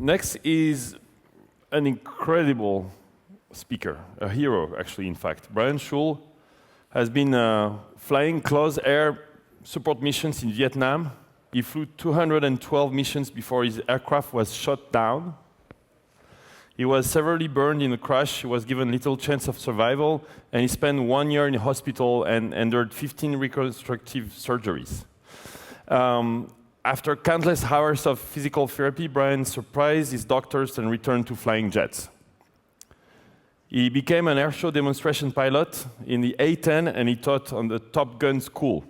Next is an incredible speaker, a hero, actually, in fact. Brian Shul has been flying close air support missions in Vietnam. He flew 212 missions before his aircraft was shot down. He was severely burned in a crash. He was given little chance of survival, and he spent 1 year in the hospital and endured 15 reconstructive surgeries. After countless hours of physical therapy, Brian surprised his doctors and returned to flying jets. He became an airshow demonstration pilot in the A-10, and he taught on the Top Gun school.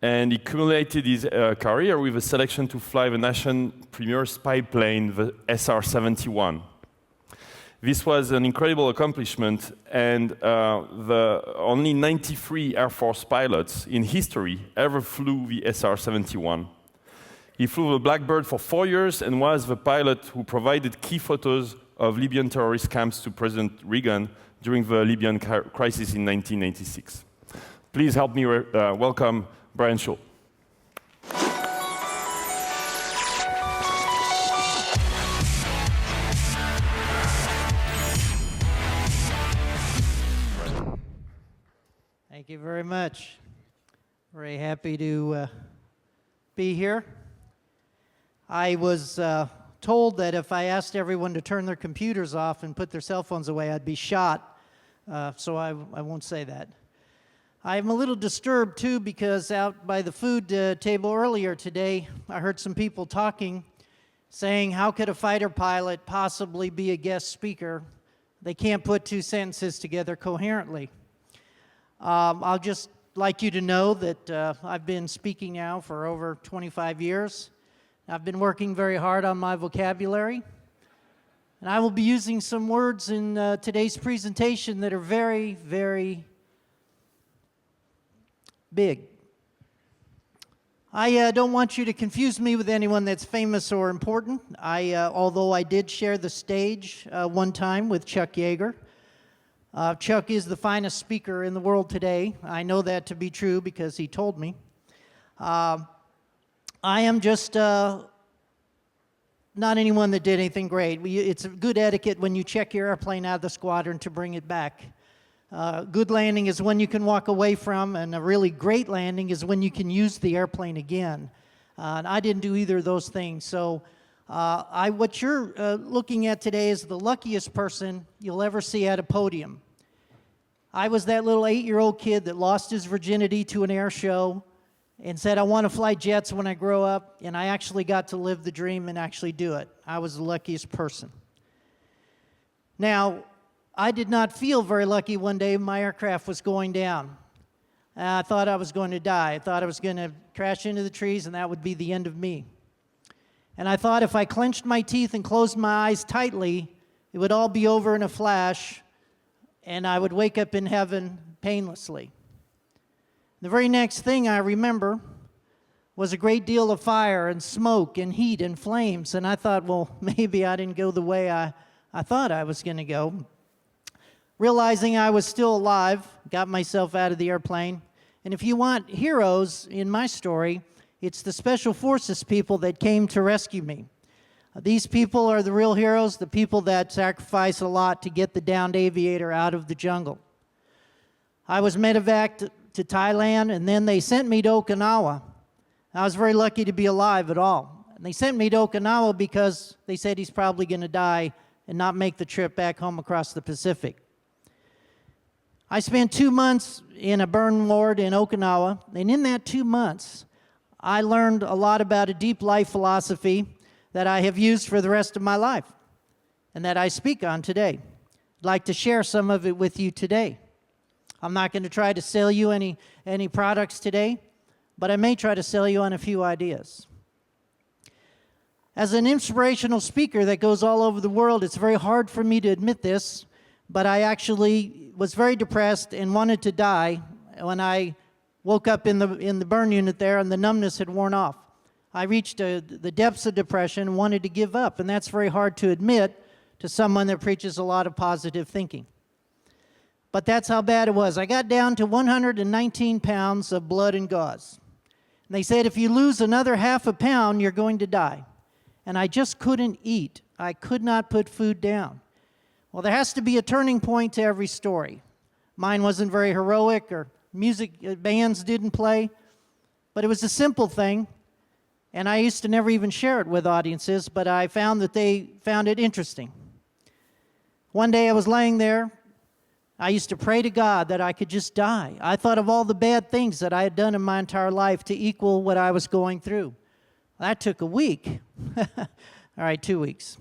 And he accumulated his career with a selection to fly the nation's premier spy plane, the SR-71. This was an incredible accomplishment, and the only 93 Air Force pilots in history ever flew the SR-71. He flew the Blackbird for 4 years and was the pilot who provided key photos of Libyan terrorist camps to President Reagan during the Libyan crisis in 1986. Please help me welcome Brian Shul. Thank you very much. Very happy to be here. I was told that if I asked everyone to turn their computers off and put their cell phones away, I'd be shot, so I won't say that. I'm a little disturbed, too, because out by the food table earlier today, I heard some people talking, saying, how could a fighter pilot possibly be a guest speaker? They can't put two sentences together coherently. I'll just like you to know that I've been speaking now for over 25 years. I've been working very hard on my vocabulary. And I will be using some words in today's presentation that are very, very big. I don't want you to confuse me with anyone that's famous or important. Although I did share the stage one time with Chuck Yeager. Chuck is the finest speaker in the world today. I know that to be true because he told me. I am just not anyone that did anything great. It's good etiquette when you check your airplane out of the squadron to bring it back. Good landing is when you can walk away from, and a really great landing is when you can use the airplane again. And I didn't do either of those things. So what you're looking at today is the luckiest person you'll ever see at a podium. I was that little 8-year-old kid that lost his virginity to an air show and said, I want to fly jets when I grow up, and I actually got to live the dream and actually do it. I was the luckiest person. Now, I did not feel very lucky one day when my aircraft was going down. I thought I was going to die. I thought I was going to crash into the trees, and that would be the end of me. And I thought if I clenched my teeth and closed my eyes tightly, it would all be over in a flash, and I would wake up in heaven painlessly. The very next thing I remember was a great deal of fire and smoke and heat and flames, and I thought, well, maybe I didn't go the way I thought I was going to go. Realizing I was still alive, got myself out of the airplane. And if you want heroes in my story, it's the Special Forces people that came to rescue me. These people are the real heroes, the people that sacrifice a lot to get the downed aviator out of the jungle. I was medevaced to Thailand, and then they sent me to Okinawa. I was very lucky to be alive at all. And they sent me to Okinawa because they said he's probably going to die and not make the trip back home across the Pacific. I spent 2 months in a burn ward in Okinawa, and in that 2 months, I learned a lot about a deep life philosophy that I have used for the rest of my life and that I speak on today. I'd like to share some of it with you today. I'm not going to try to sell you any products today, but I may try to sell you on a few ideas. As an inspirational speaker that goes all over the world, it's very hard for me to admit this, but I actually was very depressed and wanted to die when I woke up in the burn unit there and the numbness had worn off. I reached the depths of depression and wanted to give up, and that's very hard to admit to someone that preaches a lot of positive thinking. But that's how bad it was. I got down to 119 pounds of blood and gauze. And they said if you lose another half a pound, you're going to die. and I just couldn't eat. I could not put food down. Well, there has to be a turning point to every story. Mine wasn't very heroic, or music bands didn't play, but it was a simple thing, and I used to never even share it with audiences, but I found that they found it interesting. One day I was laying there. I used to pray to God that I could just die. I thought of all the bad things that I had done in my entire life to equal what I was going through. That took a week. All right, 2 weeks.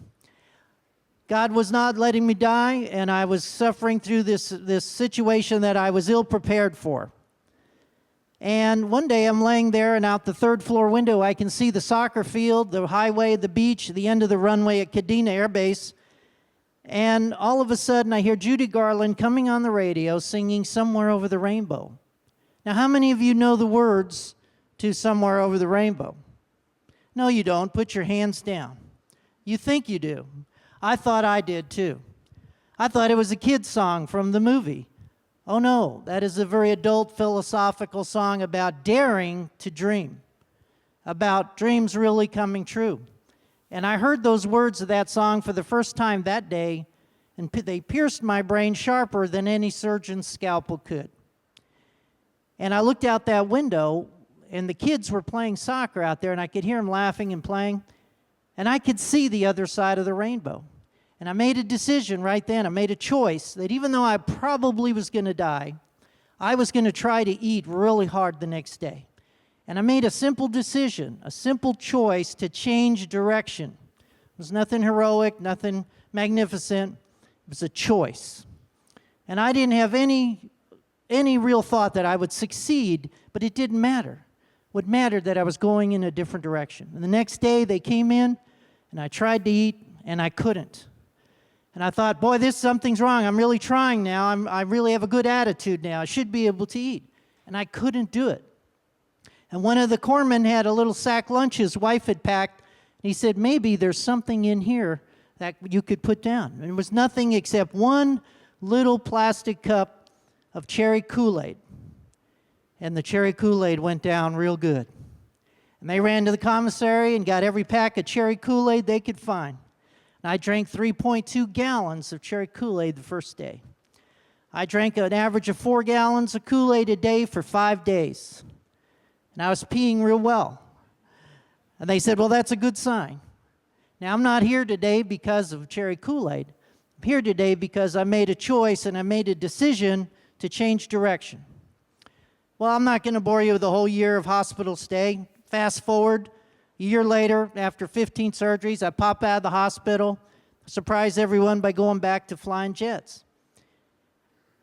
God was not letting me die, and I was suffering through this situation that I was ill-prepared for. And one day I'm laying there, and out the third-floor window I can see the soccer field, the highway, the beach, the end of the runway at Kadena Air Base. And all of a sudden I hear Judy Garland coming on the radio singing Somewhere Over the Rainbow. Now, how many of you know the words to Somewhere Over the Rainbow? No, you don't. Put your hands down. You think you do. I thought I did too. I thought it was a kid's song from the movie. Oh no, that is a very adult philosophical song about daring to dream, about dreams really coming true. And I heard those words of that song for the first time that day, and they pierced my brain sharper than any surgeon's scalpel could. And I looked out that window, and the kids were playing soccer out there, and I could hear them laughing and playing, and I could see the other side of the rainbow. And I made a decision right then. I made a choice that even though I probably was going to die, I was going to try to eat really hard the next day. And I made a simple decision, a simple choice to change direction. It was nothing heroic, nothing magnificent. It was a choice. And I didn't have any real thought that I would succeed, but it didn't matter. What mattered that I was going in a different direction. And the next day they came in, and I tried to eat, and I couldn't. And I thought, boy, something's wrong. I'm really trying now. I really have a good attitude now. I should be able to eat. And I couldn't do it. And one of the corpsmen had a little sack lunch his wife had packed, and he said, maybe there's something in here that you could put down. And it was nothing except one little plastic cup of cherry Kool-Aid. And the cherry Kool-Aid went down real good. And they ran to the commissary and got every pack of cherry Kool-Aid they could find. And I drank 3.2 gallons of cherry Kool-Aid the first day. I drank an average of 4 gallons of Kool-Aid a day for 5 days. And I was peeing real well. And they said, well, that's a good sign. Now, I'm not here today because of cherry Kool-Aid. I'm here today because I made a choice and I made a decision to change direction. Well, I'm not going to bore you with the whole year of hospital stay. Fast forward, a year later, after 15 surgeries, I pop out of the hospital, surprise everyone by going back to flying jets.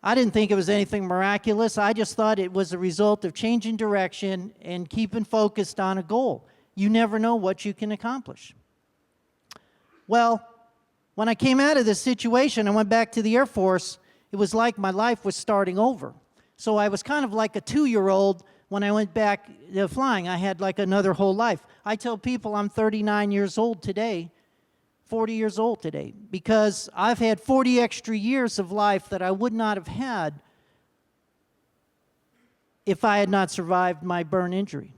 I didn't think it was anything miraculous. I just thought it was a result of changing direction and keeping focused on a goal. You never know what you can accomplish. Well, when I came out of this situation, I went back to the Air Force. It was like my life was starting over. So I was kind of like a 2-year-old when I went back flying. I had like another whole life. I tell people I'm 39 years old today, 40 years old today, because I've had 40 extra years of life that I would not have had if I had not survived my burn injury.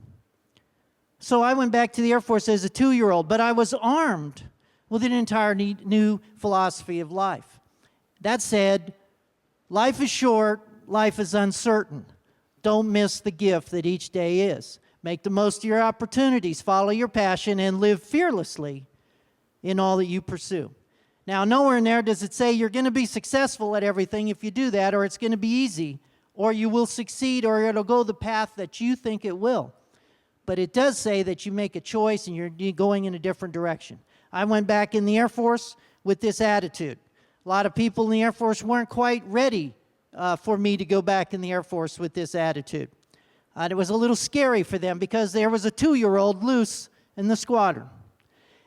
So I went back to the Air Force as a 2-year-old, but I was armed with an entire new philosophy of life. That said, life is short, life is uncertain. Don't miss the gift that each day is. Make the most of your opportunities, follow your passion, and live fearlessly in all that you pursue. Now, nowhere in there does it say you're going to be successful at everything if you do that, or it's going to be easy, or you will succeed, or it'll go the path that you think it will. But it does say that you make a choice and you're going in a different direction. I went back in the Air Force with this attitude. A lot of people in the Air Force weren't quite ready for me to go back in the Air Force with this attitude. It was a little scary for them because there was a 2-year-old loose in the squadron.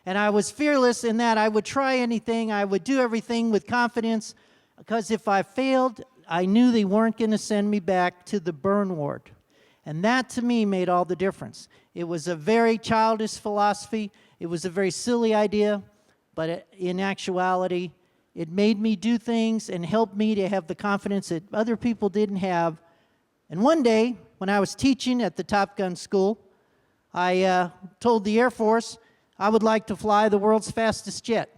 And I was fearless in that I would try anything, I would do everything with confidence, because if I failed, I knew they weren't going to send me back to the burn ward. And that, to me, made all the difference. It was a very childish philosophy. It was a very silly idea, but in actuality, it made me do things and helped me to have the confidence that other people didn't have. And one day, when I was teaching at the Top Gun school, I told the Air Force I would like to fly the world's fastest jet,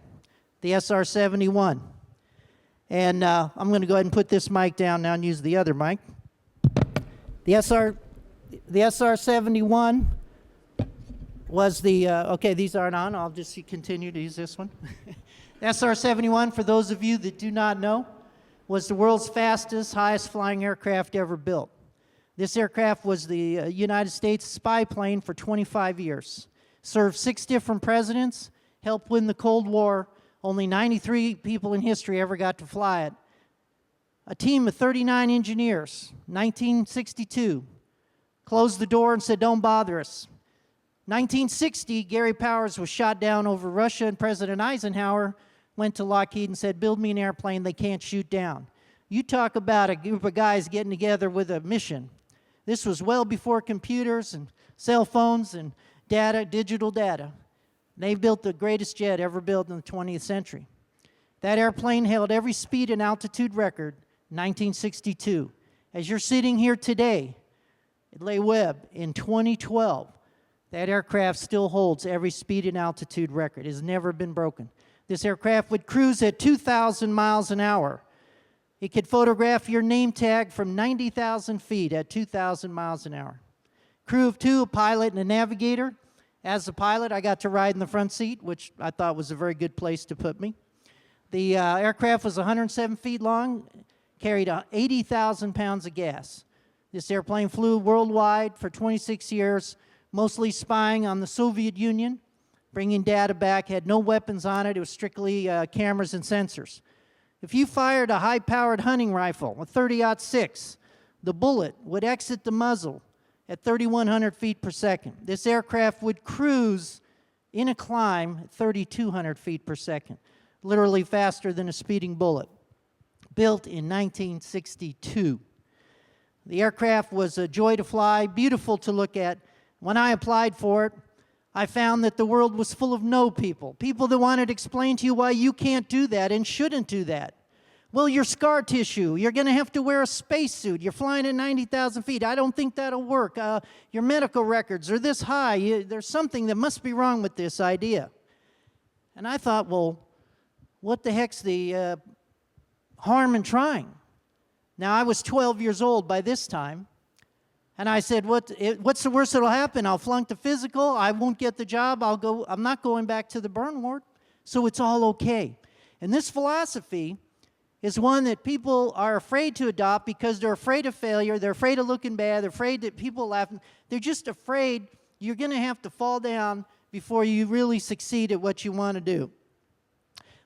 the SR-71. And I'm going to go ahead and put this mic down now and use the other mic. The SR-71 was the, okay, these aren't on. I'll just continue to use this one. The SR-71, for those of you that do not know, was the world's fastest, highest flying aircraft ever built. This aircraft was the United States spy plane for 25 years. Served 6 different presidents, helped win the Cold War. Only 93 people in history ever got to fly it. A team of 39 engineers, 1962, closed the door and said, don't bother us. 1960, Gary Powers was shot down over Russia, and President Eisenhower went to Lockheed and said, build me an airplane they can't shoot down. You talk about a group of guys getting together with a mission. This was well before computers and cell phones and data, digital data. They built the greatest jet ever built in the 20th century. That airplane held every speed and altitude record in 1962. As you're sitting here today at LeWeb in 2012, that aircraft still holds every speed and altitude record. It has never been broken. This aircraft would cruise at 2,000 miles an hour. It could photograph your name tag from 90,000 feet at 2,000 miles an hour. Crew of 2, a pilot and a navigator. As a pilot, I got to ride in the front seat, which I thought was a very good place to put me. The aircraft was 107 feet long, carried 80,000 pounds of gas. This airplane flew worldwide for 26 years, mostly spying on the Soviet Union, bringing data back, had no weapons on it. It was strictly cameras and sensors. If you fired a high-powered hunting rifle, a 30-06, the bullet would exit the muzzle at 3,100 feet per second. This aircraft would cruise in a climb at 3,200 feet per second, literally faster than a speeding bullet. Built in 1962. The aircraft was a joy to fly, beautiful to look at. When I applied for it, I found that the world was full of no people. People that wanted to explain to you why you can't do that and shouldn't do that. Well, your scar tissue, you're going to have to wear a spacesuit. You're flying at 90,000 feet. I don't think that'll work. Your medical records are this high. There's something that must be wrong with this idea. And I thought, well, what the heck's the harm in trying? Now, I was 12 years old by this time. And I said, what's the worst that'll happen? I'll flunk the physical. I won't get the job. I'm not going back to the burn ward. So it's all okay. And this philosophy is one that people are afraid to adopt because they're afraid of failure. They're afraid of looking bad. They're afraid that people laugh. They're just afraid you're going to have to fall down before you really succeed at what you want to do.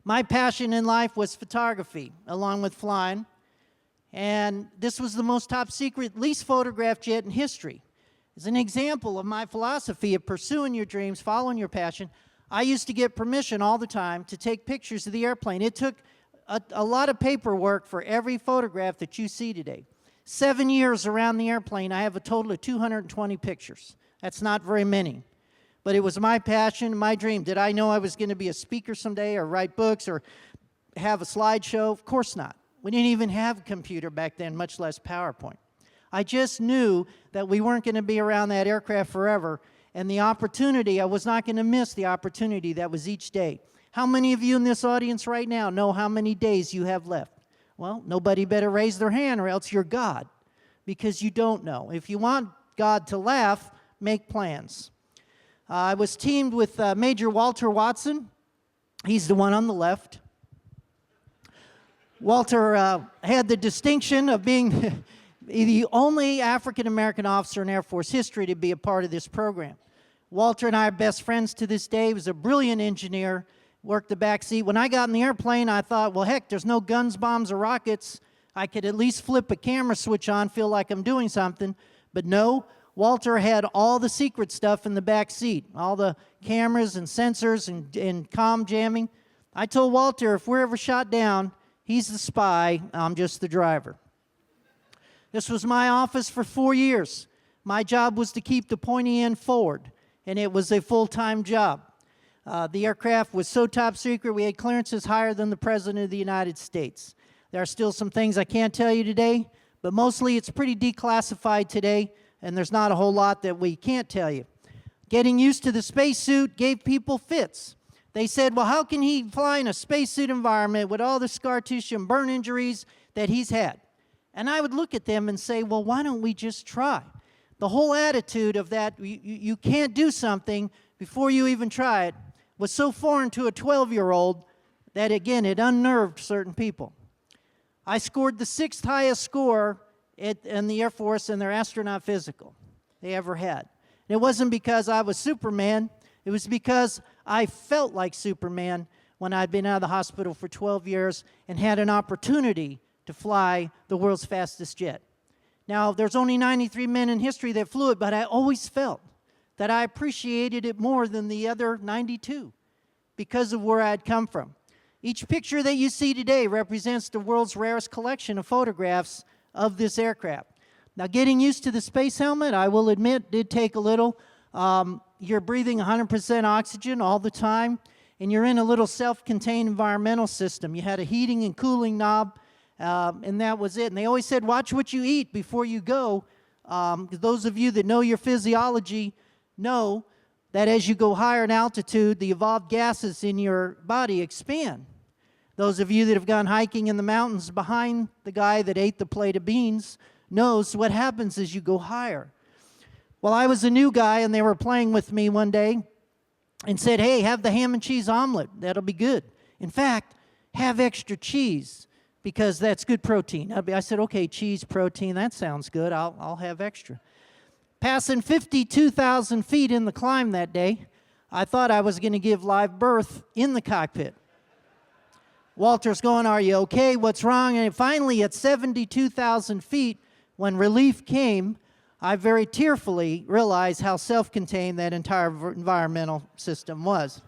My passion in life was photography, along with flying. And this was the most top secret, least photographed jet in history. As an example of my philosophy of pursuing your dreams, following your passion, I used to get permission all the time to take pictures of the airplane. It took a lot of paperwork for every photograph that you see today. 7 years around the airplane, I have a total of 220 pictures. That's not very many. But it was my passion, my dream. Did I know I was going to be a speaker someday or write books or have a slideshow? Of course not. We didn't even have a computer back then, much less PowerPoint. I just knew that we weren't going to be around that aircraft forever, and the opportunity, I was not going to miss the opportunity that was each day. How many of you in this audience right now know how many days you have left? Well, nobody better raise their hand or else you're God, because you don't know. If you want God to laugh, make plans. I was teamed with Major Walter Watson. He's the one on the left. Walter had the distinction of being the only African-American officer in Air Force history to be a part of this program. Walter and I are best friends to this day. He was a brilliant engineer, worked the back seat. When I got in the airplane, I thought, well, heck, there's no guns, bombs, or rockets. I could at least flip a camera switch on, feel like I'm doing something. But no, Walter had all the secret stuff in the back seat, all the cameras and sensors and comm jamming. I told Walter, if we're ever shot down, he's the spy, I'm just the driver. This was my office for 4 years. My job was to keep the pointy end forward, and it was a full-time job. The aircraft was so top secret, we had clearances higher than the President of the United States. There are still some things I can't tell you today, but mostly it's pretty declassified today, and there's not a whole lot that we can't tell you. Getting used to the spacesuit gave people fits. They said, well, how can he fly in a spacesuit environment with all the scar tissue and burn injuries that he's had? And I would look at them and say, well, why don't we just try? The whole attitude of that, you can't do something before you even try it, was so foreign to a 12-year-old that, again, it unnerved certain people. I scored the 6th highest score in the Air Force in their astronaut physical they ever had. And it wasn't because I was Superman. It was because I felt like Superman when I'd been out of the hospital for 12 years and had an opportunity to fly the world's fastest jet. Now, there's only 93 men in history that flew it, but I always felt that I appreciated it more than the other 92 because of where I'd come from. Each picture that you see today represents the world's rarest collection of photographs of this aircraft. Now, getting used to the space helmet, I will admit, did take a little. You're breathing 100% oxygen all the time, and you're in a little self-contained environmental system. You had a heating and cooling knob, and that was it. And they always said, watch what you eat before you go. Those of you that know your physiology know that as you go higher in altitude, the evolved gases in your body expand. Those of you that have gone hiking in the mountains behind the guy that ate the plate of beans knows what happens as you go higher. Well, I was a new guy, and they were playing with me one day and said, hey, have the ham and cheese omelet. That'll be good. In fact, have extra cheese because that's good protein. I said, okay, cheese, protein, that sounds good. I'll have extra. Passing 52,000 feet in the climb that day, I thought I was going to give live birth in the cockpit. Walter's going, are you okay? What's wrong? And finally, at 72,000 feet, when relief came, I very tearfully realized how self-contained that entire environmental system was.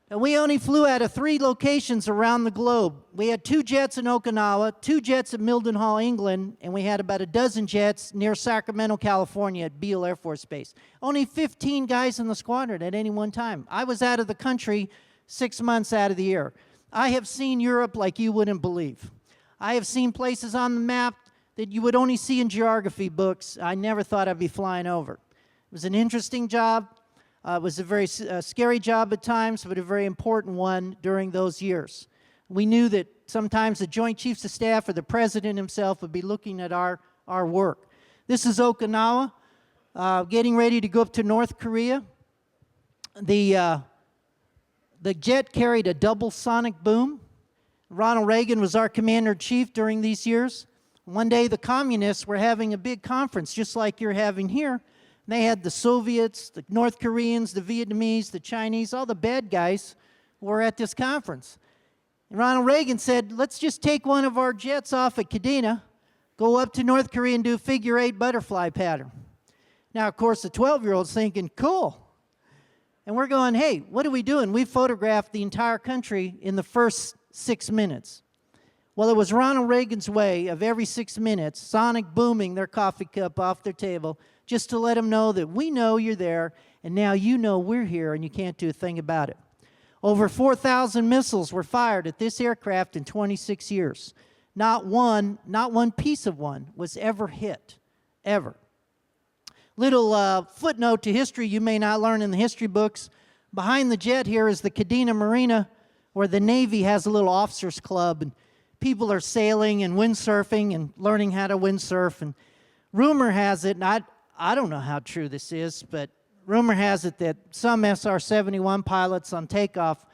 And we only flew out of 3 locations around the globe. We had 2 jets in Okinawa, 2 jets at Mildenhall, England, and we had about a dozen jets near Sacramento, California at Beale Air Force Base. Only 15 guys in the squadron at any one time. I was out of the country 6 months out of the year. I have seen Europe like you wouldn't believe. I have seen places on the map that you would only see in geography books. I never thought I'd be flying over. It was an interesting job. It was a very scary job at times, but a very important one during those years. We knew that sometimes the Joint Chiefs of Staff or the President himself would be looking at our work. This is Okinawa, getting ready to go up to North Korea. The jet carried a double sonic boom. Ronald Reagan was our commander-in-chief during these years. One day, the communists were having a big conference, just like you're having here. They had the Soviets, the North Koreans, the Vietnamese, the Chinese, all the bad guys were at this conference. And Ronald Reagan said, let's just take one of our jets off at Kadena, go up to North Korea and do a figure-8 butterfly pattern. Now, of course, the 12-year-old's thinking, cool. And we're going, hey, what are we doing? We photographed the entire country in the first 6 minutes. Well, it was Ronald Reagan's way of every 6 minutes, sonic booming their coffee cup off their table, just to let them know that we know you're there, and now you know we're here, and you can't do a thing about it. Over 4,000 missiles were fired at this aircraft in 26 years. Not one piece of one was ever hit, ever. Little footnote to history you may not learn in the history books. Behind the jet here is the Kadena Marina, where the Navy has a little officers club, and people are sailing and windsurfing and learning how to windsurf. And rumor has it, and I don't know how true this is, but rumor has it that some SR-71 pilots on takeoff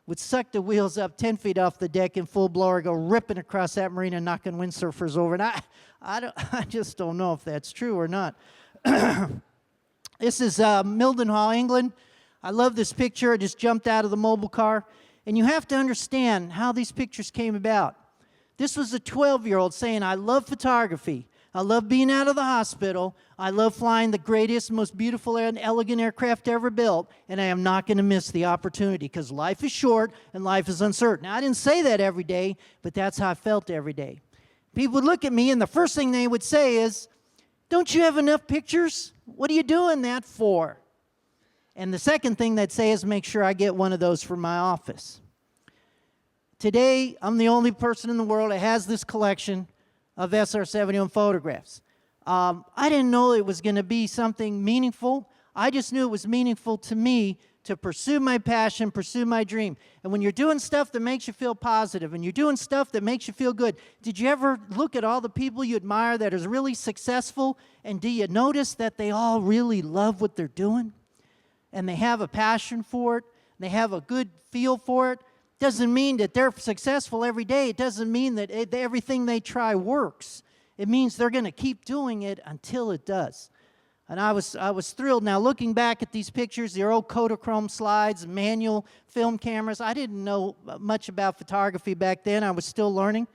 would suck the wheels up 10 feet off the deck in full blower, go ripping across that marina, knocking windsurfers over. And I just don't know if that's true or not. This is Mildenhall, England. I love this picture. It just jumped out of the mobile car. And you have to understand how these pictures came about. This was a 12-year-old saying, I love photography. I love being out of the hospital. I love flying the greatest, most beautiful and elegant aircraft ever built, and I am not going to miss the opportunity because life is short and life is uncertain. Now, I didn't say that every day, but that's how I felt every day. People would look at me, and the first thing they would say is, don't you have enough pictures? What are you doing that for? And the second thing they'd say is, make sure I get one of those for my office. Today, I'm the only person in the world that has this collection of SR-71 photographs. I didn't know it was going to be something meaningful. I just knew it was meaningful to me to pursue my passion, pursue my dream. And when you're doing stuff that makes you feel positive and you're doing stuff that makes you feel good, did you ever look at all the people you admire that is really successful, and do you notice that they all really love what they're doing? And they have a passion for it, they have a good feel for it. Doesn't mean that they're successful every day. It doesn't mean that everything they try works. It means they're going to keep doing it until it does. And I was thrilled. Now, looking back at these pictures, the old Kodachrome slides, manual film cameras, I didn't know much about photography back then. I was still learning.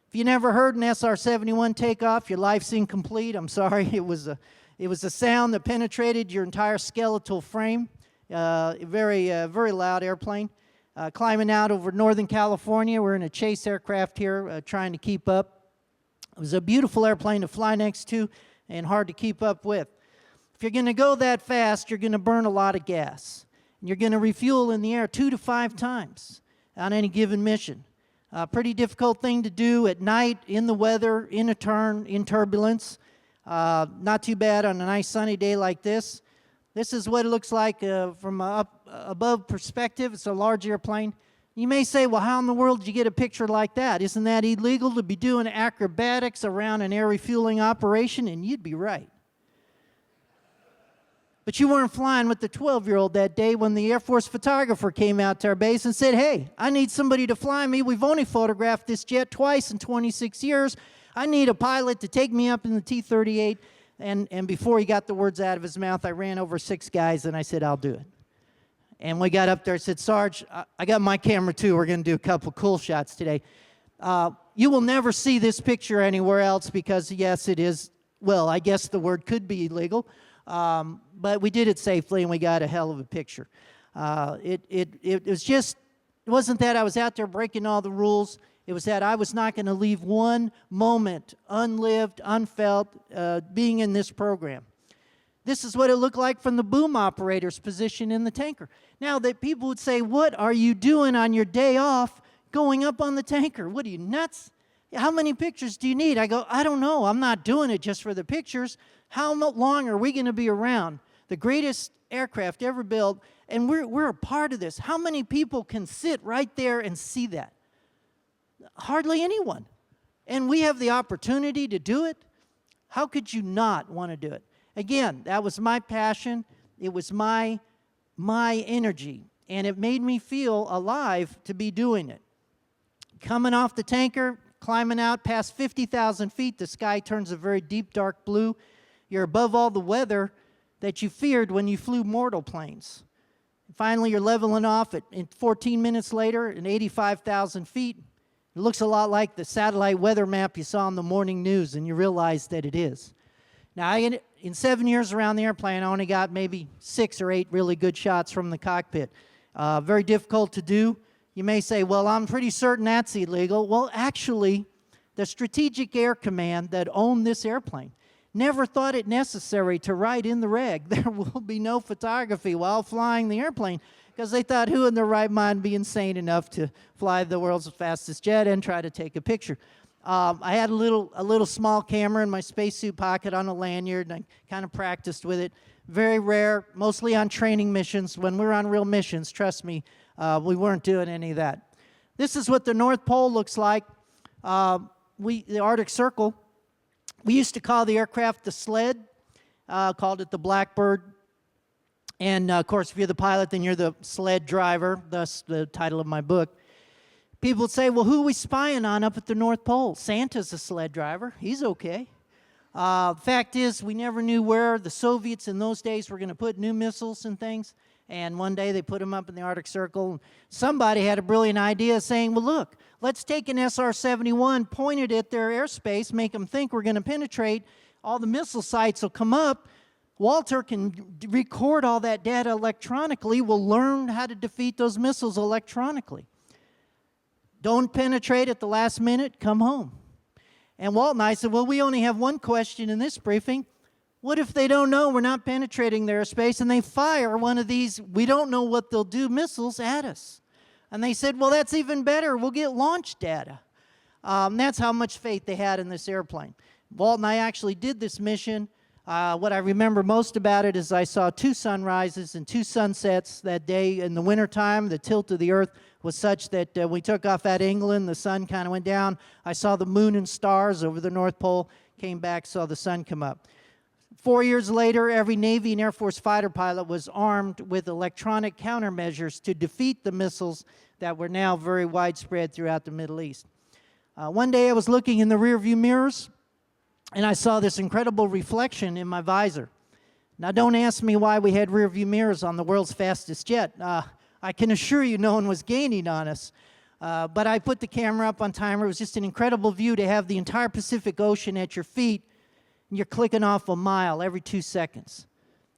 If you never heard an SR-71 take off, your life's incomplete. I'm sorry. It was a sound that penetrated your entire skeletal frame. Very loud airplane. Climbing out over Northern California. We're in a chase aircraft here trying to keep up. It was a beautiful airplane to fly next to and hard to keep up with. If you're going to go that fast, you're going to burn a lot of gas. And you're going to refuel in the air 2 to 5 times on any given mission. Pretty difficult thing to do at night, in the weather, in a turn, in turbulence. Not too bad on a nice sunny day like this. This is what it looks like from up above perspective. It's a large airplane. You may say, well, how in the world did you get a picture like that? Isn't that illegal to be doing acrobatics around an air refueling operation? And you'd be right. But you weren't flying with the 12-year-old that day when the Air Force photographer came out to our base and said, hey, I need somebody to fly me. We've only photographed this jet twice in 26 years. I need a pilot to take me up in the T-38. And before he got the words out of his mouth, I ran over 6 guys and I said, I'll do it. And we got up there, I said, Sarge, I got my camera too. We're going to do a couple cool shots today. You will never see this picture anywhere else because, yes, it is, well, I guess the word could be illegal. But we did it safely and we got a hell of a picture. It was just, it wasn't that I was out there breaking all the rules. It was that I was not going to leave one moment unlived, unfelt, being in this program. This is what it looked like from the boom operator's position in the tanker. Now, that people would say, what are you doing on your day off going up on the tanker? What are you, nuts? How many pictures do you need? I go, I don't know. I'm not doing it just for the pictures. How long are we going to be around? The greatest aircraft ever built, and we're a part of this. How many people can sit right there and see that? Hardly anyone. And we have the opportunity to do it. How could you not want to do it? Again, that was my passion. It was my energy, and it made me feel alive to be doing it. Coming off the tanker, climbing out past 50,000 feet, the sky turns a very deep, dark blue. You're above all the weather that you feared when you flew mortal planes. Finally, you're leveling off at 14 minutes later at 85,000 feet. It looks a lot like the satellite weather map you saw on the morning news, and you realize that it is. Now, in 7 years around the airplane, I only got maybe 6 or 8 really good shots from the cockpit. Very difficult to do. You may say, well, I'm pretty certain that's illegal. Well, actually, the Strategic Air Command that owned this airplane never thought it necessary to write in the reg, there will be no photography while flying the airplane, because they thought, who in their right mind would be insane enough to fly the world's fastest jet and try to take a picture? I had a little small camera in my spacesuit pocket on a lanyard, and I kind of practiced with it. Very rare, mostly on training missions. When we're on real missions, trust me, we weren't doing any of that. This is what the North Pole looks like. The Arctic Circle. We used to call the aircraft the sled, called it the Blackbird. And, of course, if you're the pilot, then you're the sled driver, thus the title of my book. People would say, well, who are we spying on up at the North Pole? Santa's a sled driver. He's okay. Fact is, we never knew where the Soviets in those days were going to put new missiles and things. And one day they put them up in the Arctic Circle. Somebody had a brilliant idea saying, well, look, let's take an SR-71, point it at their airspace, make them think we're going to penetrate. All the missile sites will come up. Walter can record all that data electronically. We'll learn how to defeat those missiles electronically. Don't penetrate at the last minute, come home. And Walt and I said, well, we only have one question in this briefing. What if they don't know we're not penetrating their space and they fire one of these, we don't know what they'll do, missiles at us? And they said, well, that's even better. We'll get launch data. That's how much faith they had in this airplane. Walt and I actually did this mission. What I remember most about it is I saw 2 sunrises and 2 sunsets that day. In the wintertime, the tilt of the Earth was such that we took off at England, the sun kind of went down. I saw the moon and stars over the North Pole, came back, saw the sun come up. 4 years later, every Navy and Air Force fighter pilot was armed with electronic countermeasures to defeat the missiles that were now very widespread throughout the Middle East. One day I was looking in the rearview mirrors, and I saw this incredible reflection in my visor. Now, don't ask me why we had rearview mirrors on the world's fastest jet. I can assure you no one was gaining on us. But I put the camera up on timer. It was just an incredible view to have the entire Pacific Ocean at your feet, and you're clicking off a mile every 2 seconds.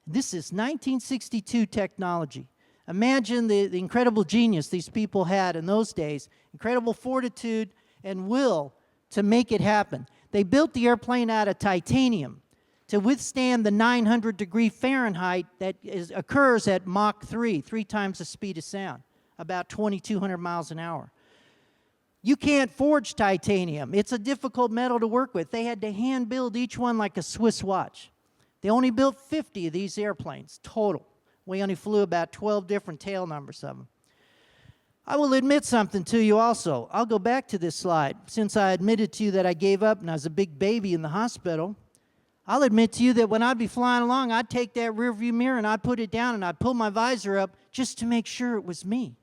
This is 1962 technology. Imagine the incredible genius these people had in those days, incredible fortitude and will to make it happen. They built the airplane out of titanium to withstand the 900-degree Fahrenheit that occurs at Mach 3, 3 times the speed of sound, about 2,200 miles an hour. You can't forge titanium. It's a difficult metal to work with. They had to hand build each one like a Swiss watch. They only built 50 of these airplanes total. We only flew about 12 different tail numbers of them. I will admit something to you also. I'll go back to this slide. Since I admitted to you that I gave up and I was a big baby in the hospital, I'll admit to you that when I'd be flying along, I'd take that rearview mirror and I'd put it down and I'd pull my visor up just to make sure it was me.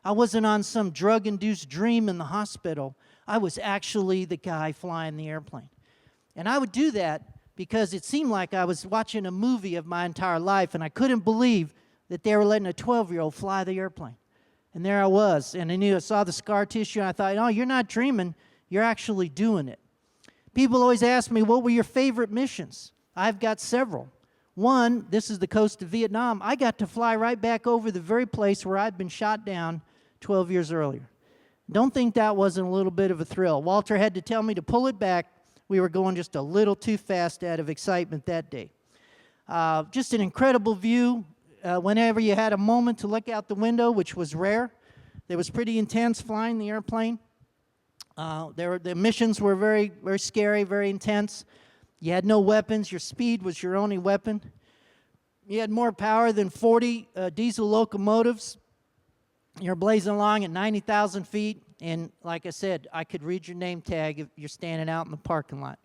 I wasn't on some drug-induced dream in the hospital. I was actually the guy flying the airplane. And I would do that because it seemed like I was watching a movie of my entire life, and I couldn't believe that they were letting a 12-year-old fly the airplane. And there I was, and I saw the scar tissue, and I thought, oh, you're not dreaming, you're actually doing it. People always ask me, what were your favorite missions? I've got several. One, this is the coast of Vietnam. I got to fly right back over the very place where I'd been shot down 12 years earlier. Don't think that wasn't a little bit of a thrill. Walter had to tell me to pull it back. We were going just a little too fast out of excitement that day. Just an incredible view. Whenever you had a moment to look out the window, which was rare. It was pretty intense flying the airplane. The missions were very, very scary, very intense. You had no weapons. Your speed was your only weapon. You had more power than 40 diesel locomotives. You're blazing along at 90,000 feet. And like I said, I could read your name tag if you're standing out in the parking lot.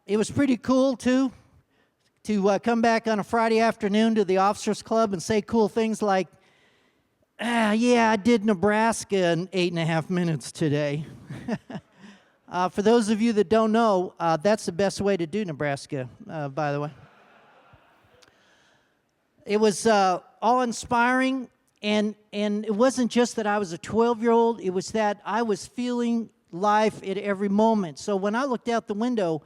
It was pretty cool, too, to come back on a Friday afternoon to the officers club and say cool things like, yeah, I did Nebraska in 8.5 minutes today. For those of you that don't know, that's the best way to do Nebraska, by the way. It was awe-inspiring, and it wasn't just that I was a 12-year-old, it was that I was feeling life at every moment. So when I looked out the window,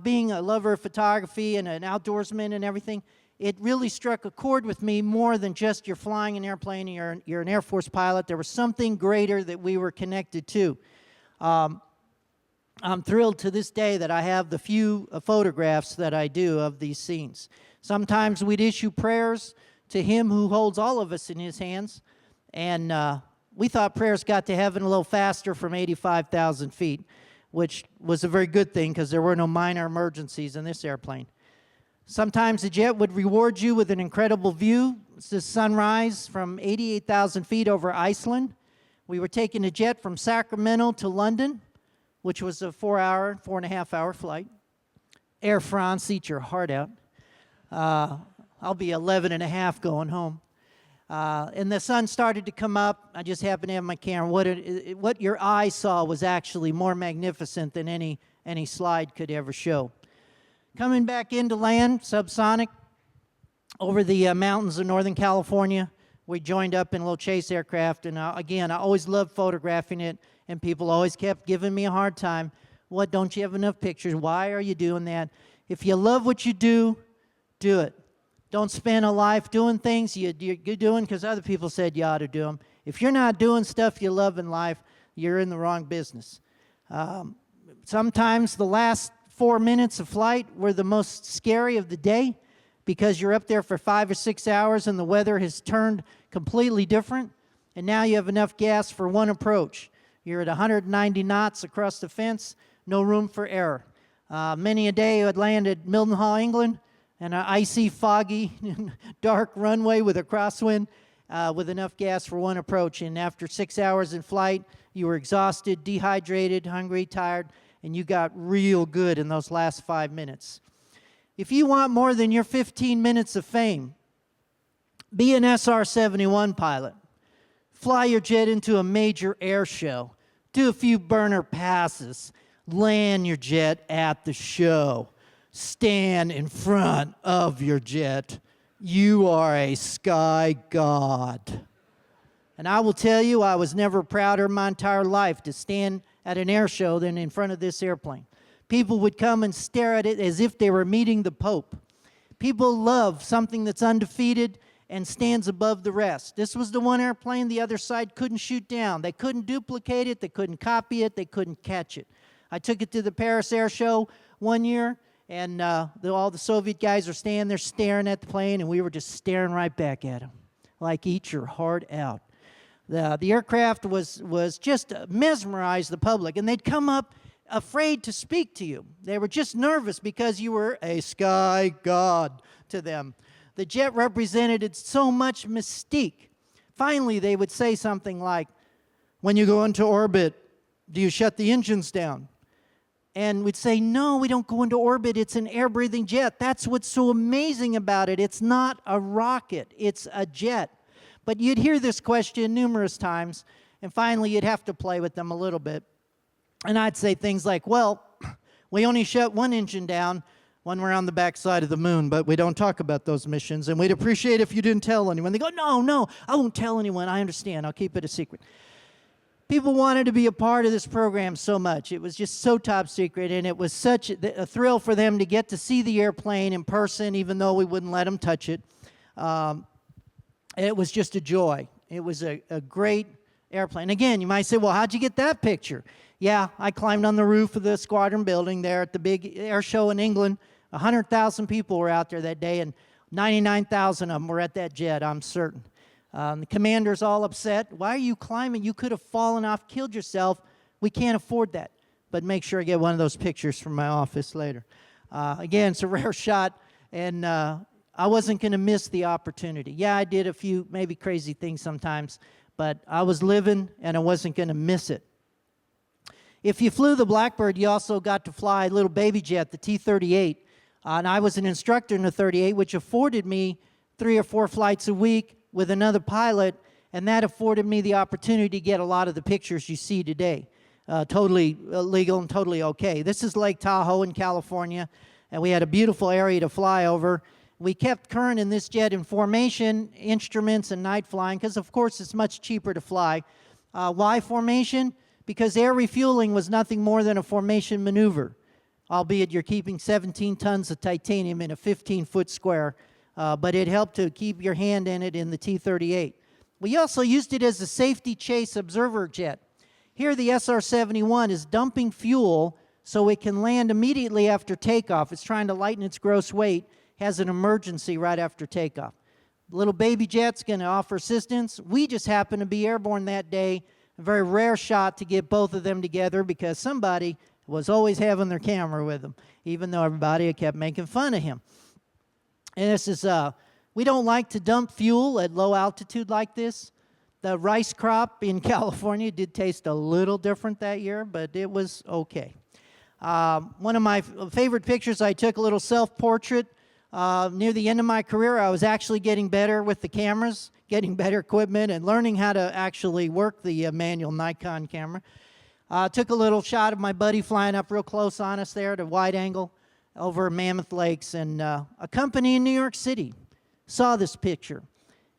being a lover of photography and an outdoorsman and everything, it really struck a chord with me more than just you're flying an airplane and you're an Air Force pilot. There was something greater that we were connected to. I'm thrilled to this day that I have the few photographs that I do of these scenes. Sometimes we'd issue prayers to Him who holds all of us in His hands, and we thought prayers got to heaven a little faster from 85,000 feet, which was a very good thing because there were no minor emergencies in this airplane. Sometimes the jet would reward you with an incredible view. It's the sunrise from 88,000 feet over Iceland. We were taking a jet from Sacramento to London, which was a 4.5 hour flight. Air France, eat your heart out. I'll be 11.5 going home. And the sun started to come up. I just happened to have my camera. What your eye saw was actually more magnificent than any slide could ever show. Coming back into land, subsonic, over the mountains of Northern California, we joined up in a little chase aircraft. And again, I always loved photographing it, and people always kept giving me a hard time. What, don't you have enough pictures? Why are you doing that? If you love what you do, do it. Don't spend a life doing things you're doing because other people said you ought to do them. If you're not doing stuff you love in life, you're in the wrong business. Sometimes the last 4 minutes of flight were the most scary of the day because you're up there for 5 or 6 hours and the weather has turned completely different, and now you have enough gas for one approach. You're at 190 knots across the fence, no room for error. Many a day I would land at Mildenhall, England, and an icy, foggy, dark runway with a crosswind with enough gas for one approach. And after 6 hours in flight, you were exhausted, dehydrated, hungry, tired, and you got real good in those last 5 minutes. If you want more than your 15 minutes of fame, be an SR-71 pilot. Fly your jet into a major air show. Do a few burner passes. Land your jet at the show. Stand in front of your jet. You are a sky god. And I will tell you, I was never prouder in my entire life to stand at an air show than in front of this airplane. People would come and stare at it as if they were meeting the Pope. People love something that's undefeated and stands above the rest. This was the one airplane the other side couldn't shoot down. They couldn't duplicate it, they couldn't copy it, they couldn't catch it. I took it to the Paris Air Show one year, and all the Soviet guys are standing there staring at the plane, and we were just staring right back at them, like eat your heart out. The aircraft was just mesmerized the public, and they'd come up afraid to speak to you. They were just nervous because you were a sky god to them. The jet represented so much mystique. Finally, they would say something like, when you go into orbit, do you shut the engines down? And we'd say, no, we don't go into orbit. It's an air-breathing jet. That's what's so amazing about it. It's not a rocket. It's a jet. But you'd hear this question numerous times, and finally you'd have to play with them a little bit. And I'd say things like, well, we only shut one engine down when we're on the backside of the moon, but we don't talk about those missions, and we'd appreciate if you didn't tell anyone. They go, no, I won't tell anyone. I understand. I'll keep it a secret. People wanted to be a part of this program so much. It was just so top secret, and it was such a thrill for them to get to see the airplane in person, even though we wouldn't let them touch it. It was just a joy. It was a great airplane. Again, you might say, well, how'd you get that picture? Yeah, I climbed on the roof of the squadron building there at the big air show in England. 100,000 people were out there that day, and 99,000 of them were at that jet, I'm certain. The commander's all upset. Why are you climbing? You could have fallen off, killed yourself. We can't afford that. But make sure I get one of those pictures from my office later. Again, it's a rare shot, and I wasn't going to miss the opportunity. Yeah, I did a few maybe crazy things sometimes, but I was living, and I wasn't going to miss it. If you flew the Blackbird, you also got to fly a little baby jet, the T-38. And I was an instructor in the 38, which afforded me 3 or 4 flights a week with another pilot, and that afforded me the opportunity to get a lot of the pictures you see today. Totally legal and totally okay. This is Lake Tahoe in California, and we had a beautiful area to fly over. We kept current in this jet in formation, instruments, and night flying, because of course it's much cheaper to fly. Why formation? Because air refueling was nothing more than a formation maneuver, albeit you're keeping 17 tons of titanium in a 15-foot square, but it helped to keep your hand in it in the T-38. We also used it as a safety chase observer jet. Here the SR-71 is dumping fuel so it can land immediately after takeoff. It's trying to lighten its gross weight, has an emergency right after takeoff. Little baby jet's going to offer assistance. We just happened to be airborne that day. A very rare shot to get both of them together because somebody was always having their camera with them, even though everybody kept making fun of him. And this is, we don't like to dump fuel at low altitude like this. The rice crop in California did taste a little different that year, but it was okay. One of my favorite pictures, I took a little self-portrait. Near the end of my career, I was actually getting better with the cameras, getting better equipment, and learning how to actually work the manual Nikon camera. Took a little shot of my buddy flying up real close on us there at a wide angle over Mammoth Lakes, and a company in New York City saw this picture,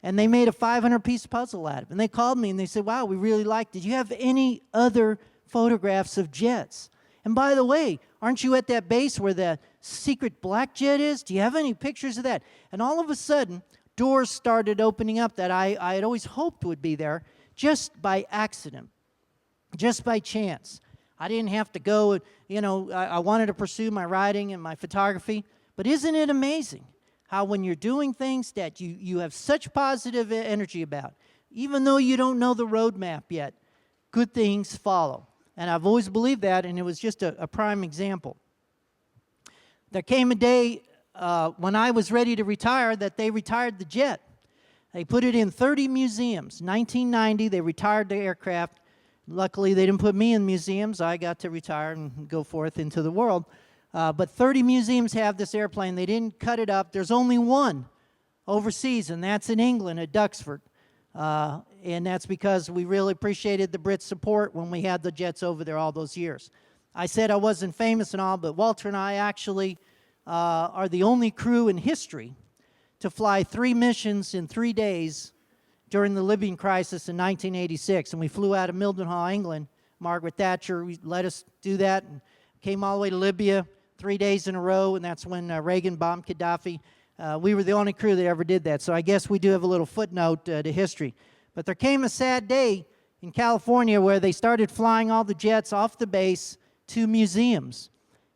and they made a 500-piece puzzle out of it. And they called me and they said, wow, we really liked it. Do you have any other photographs of jets? And by the way, aren't you at that base where the secret black jet is? Do you have any pictures of that? And all of a sudden, doors started opening up that I had always hoped would be there just by accident, just by chance. I didn't have to go, you know, I wanted to pursue my writing and my photography. But isn't it amazing how when you're doing things that you have such positive energy about, even though you don't know the roadmap yet, good things follow. And I've always believed that, and it was just a prime example. There came a day when I was ready to retire that they retired the jet. They put it in 30 museums. 1990, they retired the aircraft. Luckily, they didn't put me in museums. I got to retire and go forth into the world. But 30 museums have this airplane. They didn't cut it up. There's only one overseas, and that's in England at Duxford. And that's because we really appreciated the Brits' support when we had the jets over there all those years. I said I wasn't famous and all, but Walter and I actually are the only crew in history to fly 3 missions in 3 days during the Libyan crisis in 1986. And we flew out of Mildenhall, England. Margaret Thatcher let us do that and came all the way to Libya 3 days in a row, and that's when Reagan bombed Gaddafi. We were the only crew that ever did that, so I guess we do have a little footnote to history. But there came a sad day in California where they started flying all the jets off the base to museums.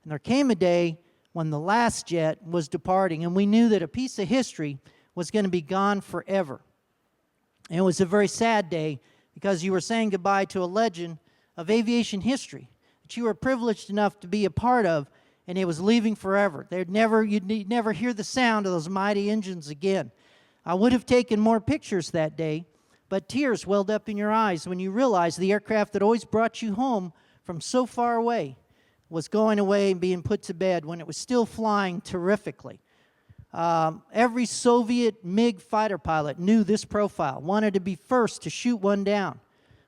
And there came a day when the last jet was departing, and we knew that a piece of history was going to be gone forever. And it was a very sad day because you were saying goodbye to a legend of aviation history that you were privileged enough to be a part of, and it was leaving forever. You'd never hear the sound of those mighty engines again. I would have taken more pictures that day, but tears welled up in your eyes when you realized the aircraft that always brought you home from so far away was going away and being put to bed when it was still flying terrifically. Every Soviet MiG fighter pilot knew this profile, wanted to be first to shoot one down.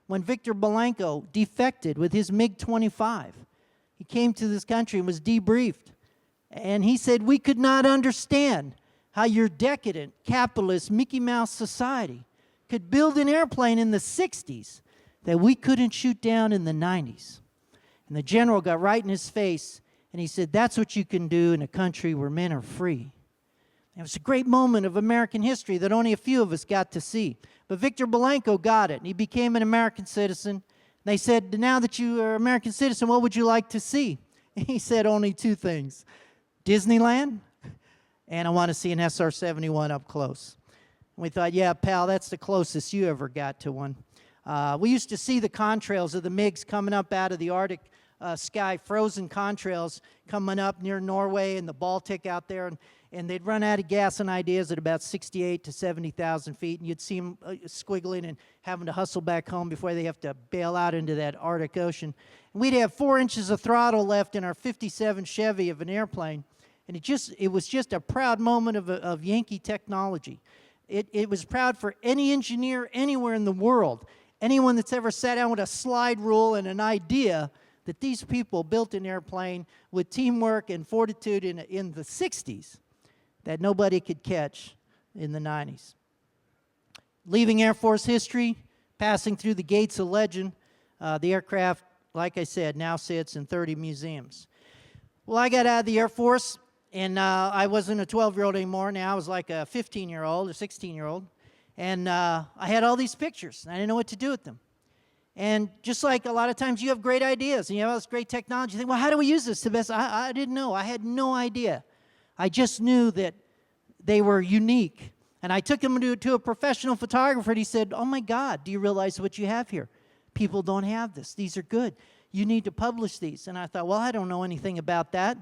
When Viktor Belenko defected with his MiG-25, he came to this country and was debriefed. And he said, we could not understand how your decadent, capitalist Mickey Mouse society could build an airplane in the 60s that we couldn't shoot down in the 90s. And the general got right in his face, and he said, that's what you can do in a country where men are free. It was a great moment of American history that only a few of us got to see. But Viktor Belenko got it, and he became an American citizen. They said, now that you are an American citizen, what would you like to see? And he said only 2 things, Disneyland, and I want to see an SR-71 up close. And we thought, yeah, pal, that's the closest you ever got to one. We used to see the contrails of the MiGs coming up out of the Arctic sky, frozen contrails coming up near Norway and the Baltic out there, and they'd run out of gas and ideas at about 68 to 70,000 feet, and you'd see them squiggling and having to hustle back home before they have to bail out into that Arctic Ocean. And we'd have 4 inches of throttle left in our 57 Chevy of an airplane, and it was just a proud moment of Yankee technology. It was proud for any engineer anywhere in the world, anyone that's ever sat down with a slide rule and an idea that these people built an airplane with teamwork and fortitude in the 60s that nobody could catch in the 90s. Leaving Air Force history, passing through the gates of legend, the aircraft, like I said, now sits in 30 museums. Well, I got out of the Air Force, and I wasn't a 12-year-old anymore. Now I was like a 15-year-old or 16-year-old. And I had all these pictures, and I didn't know what to do with them. And just like a lot of times you have great ideas, and you have all this great technology, you think, well, how do we use this to best? I didn't know. I had no idea. I just knew that they were unique. And I took them to a professional photographer, and he said, oh, my God, do you realize what you have here? People don't have this. These are good. You need to publish these. And I thought, well, I don't know anything about that.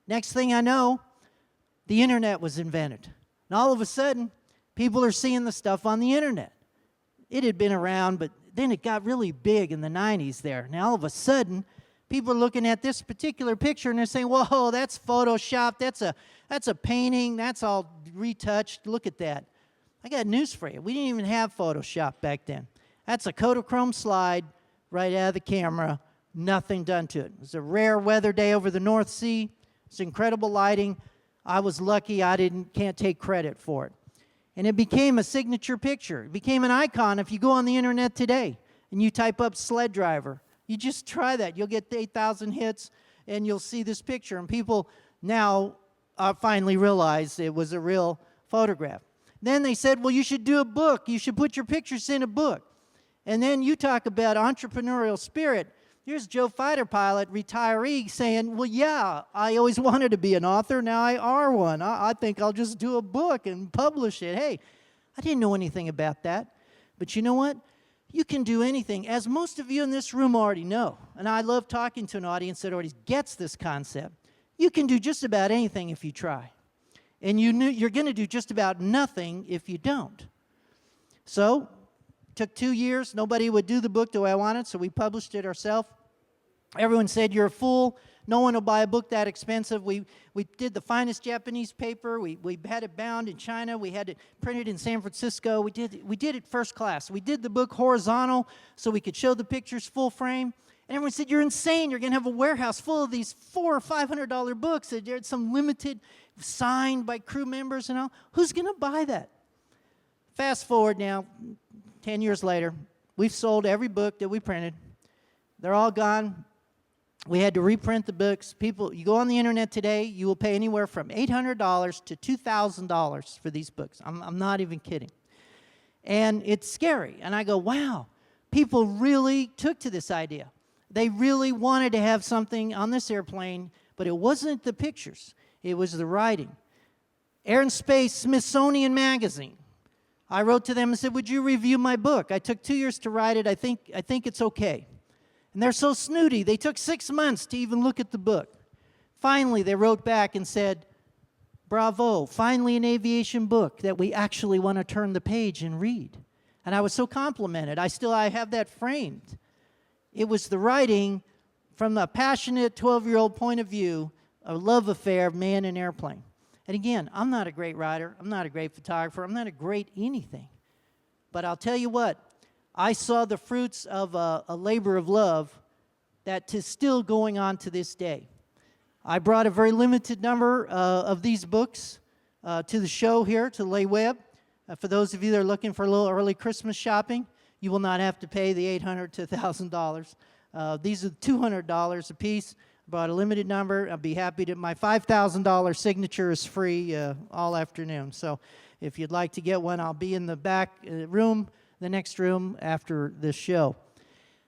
Next thing I know, the Internet was invented. And all of a sudden, people are seeing the stuff on the Internet. It had been around, but then it got really big in the 90s there. Now, all of a sudden, people are looking at this particular picture, and they're saying, whoa, that's Photoshop. That's a painting. That's all retouched. Look at that. I got news for you. We didn't even have Photoshop back then. That's a Kodachrome slide right out of the camera. Nothing done to it. It was a rare weather day over the North Sea. It's incredible lighting. I was lucky. Can't take credit for it. And it became a signature picture. It became an icon. If you go on the Internet today and you type up sled driver, you just try that. You'll get 8,000 hits, and you'll see this picture. And people now finally realize it was a real photograph. Then they said, well, you should do a book. You should put your pictures in a book. And then you talk about entrepreneurial spirit. Here's Joe Fighter Pilot, retiree, saying, well, yeah, I always wanted to be an author. Now I are one. I think I'll just do a book and publish it. Hey, I didn't know anything about that. But you know what? You can do anything, as most of you in this room already know. And I love talking to an audience that already gets this concept. You can do just about anything if you try. And you're going to do just about nothing if you don't. So, took 2 years. Nobody would do the book the way I wanted, so we published it ourselves. Everyone said, you're a fool. No one will buy a book that expensive. We did the finest Japanese paper. We had it bound in China. We had it printed in San Francisco. We did it first class. We did the book horizontal so we could show the pictures full frame. And everyone said, you're insane. You're going to have a warehouse full of these $400 or $500 books. There's some limited, signed by crew members and all. Who's going to buy that? Fast forward now, 10 years later, we've sold every book that we printed. They're all gone. We had to reprint the books. People, you go on the internet today, you will pay anywhere from $800 to $2,000 for these books. I'm not even kidding. And it's scary. And I go, wow, people really took to this idea. They really wanted to have something on this airplane, but it wasn't the pictures. It was the writing. Air and Space Smithsonian Magazine. I wrote to them and said, would you review my book? I took 2 years to write it. I think it's okay. And they're so snooty. They took 6 months to even look at the book. Finally, they wrote back and said, bravo, finally an aviation book that we actually want to turn the page and read. And I was so complimented. I have that framed. It was the writing from a passionate 12-year-old point of view, a love affair of man and airplane. And again, I'm not a great writer. I'm not a great photographer. I'm not a great anything. But I'll tell you what, I saw the fruits of a labor of love that is still going on to this day. I brought a very limited number of these books to the show here, to LeWeb. For those of you that are looking for a little early Christmas shopping, you will not have to pay the $800 to $1,000. These are $200 a piece. I brought a limited number. I'll be happy to. My $5,000 signature is free all afternoon. So if you'd like to get one, I'll be in the back room, the next room after this show.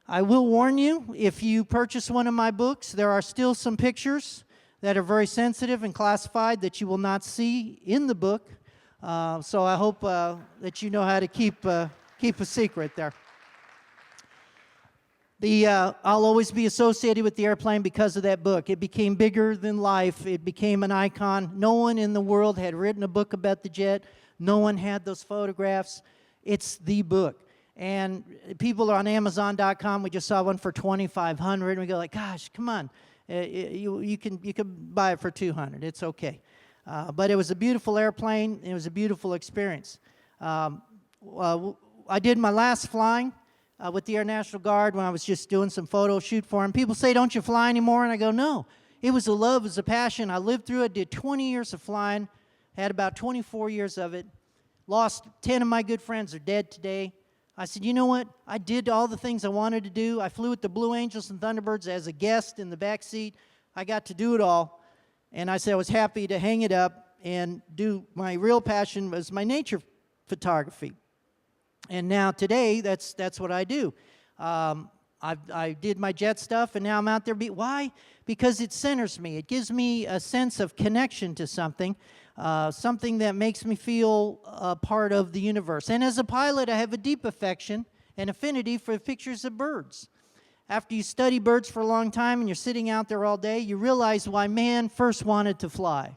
I will warn you, if you purchase one of my books, there are still some pictures that are very sensitive and classified that you will not see in the book. So I hope that you know how to keep a secret there. I'll always be associated with the airplane because of that book. It became bigger than life. It became an icon. No one in the world had written a book about the jet. No one had those photographs. It's the book. And people are on Amazon.com. We just saw one for $2,500. We go like, gosh, come on. You can buy it for $200. It's okay. But it was a beautiful airplane. It was a beautiful experience. I did my last flying with the Air National Guard when I was just doing some photo shoot for them. People say, don't you fly anymore? And I go, no. It was a love, it was a passion. I lived through it, did 20 years of flying, had about 24 years of it. Lost 10 of my good friends are dead today. I said, you know what? I did all the things I wanted to do. I flew with the Blue Angels and Thunderbirds as a guest in the back seat. I got to do it all. And I said I was happy to hang it up and do my real passion was my nature photography. And now today, that's what I do. I did my jet stuff, and now I'm out there. Why? Because it centers me. It gives me a sense of connection to something, something that makes me feel a part of the universe. And as a pilot, I have a deep affection and affinity for pictures of birds. After you study birds for a long time and you're sitting out there all day, you realize why man first wanted to fly.